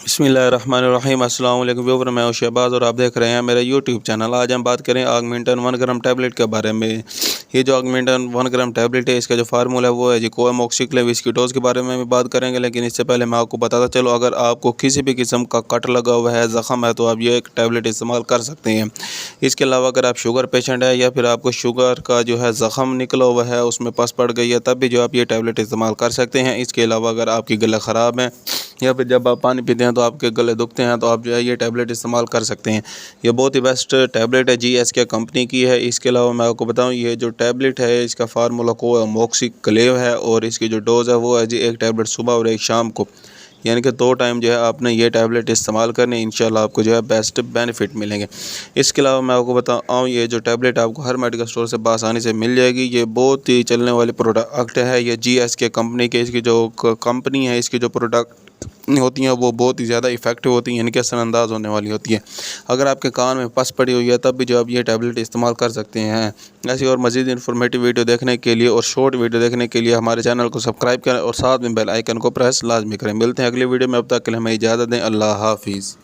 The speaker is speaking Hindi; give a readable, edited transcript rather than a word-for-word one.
बिस्मिल्लाहिर्रहमानिर्रहीम। अस्सलाम वालेकुम व्यूअर, मैं हूं शहबाज और आप देख रहे हैं मेरा यूट्यूब चैनल। आज हम बात करें ऑगमेंटन 1 ग्राम टैबलेट के बारे में। ये जो ऑगमेंटन 1 ग्राम टैबलेट है, इसका जो फार्मूला है वो है जी कोएमोक्सिक्लिन। इसकी डोज के बारे में भी बात करेंगे, लेकिन इससे पहले मैं आपको बताता चलो, अगर आपको किसी भी किस्म का कट लगा हुआ है, ज़ख़म है, तो आप ये एक टैबलेट इस्तेमाल कर सकते हैं। इसके अलावा अगर आप शुगर पेशेंट है या फिर आपको शुगर का जो है ज़ख़म निकला हुआ है, उसमें पस पड़ गई है, तब भी जो आप ये टैबलेट इस्तेमाल कर सकते हैं। इसके अलावा अगर आपकी गला ख़राब है या फिर जब आप पानी पीते हैं तो आपके गले दुखते हैं, तो आप जो है ये टैबलेट इस्तेमाल कर सकते हैं। ये बहुत ही बेस्ट टैबलेट है, GSK कंपनी की है। इसके अलावा मैं आपको बताऊं, ये जो टैबलेट है इसका फार्मूला कोएमोक्सिक्लिन है और इसकी जो डोज़ है वो है जी एक टैबलेट सुबह और एक शाम को, यानी कि 2 टाइम जो है आपने ये टैबलेट इस्तेमाल करने, इंशाल्लाह आपको जो है बेस्ट बेनिफिट मिलेंगे। इसके अलावा मैं आपको बताऊँ, ये जो टैबलेट आपको हर मेडिकल स्टोर से आसानी से मिल जाएगी। ये बहुत ही चलने वाली प्रोडक्ट है, ये GSK कंपनी के। इसकी जो कंपनी है, इसकी जो प्रोडक्ट होती हैं वो बहुत ही ज़्यादा इफेक्टिव होती हैं, यानी कि असरअंदाज होने वाली होती है। अगर आपके कान में पस पड़ी हुई है, तब भी जो आप ये टैबलेट इस्तेमाल कर सकते हैं। ऐसी और मज़ीद इन्फॉर्मेटिव वीडियो देखने के लिए और शॉर्ट वीडियो देखने के लिए हमारे चैनल को सब्सक्राइब करें और साथ में बेल आइकन को प्रेस लाजमी करें। मिलते हैं अगली वीडियो में, अब तक के लिए हमें इजाज़त दें। अल्लाह हाफिज़।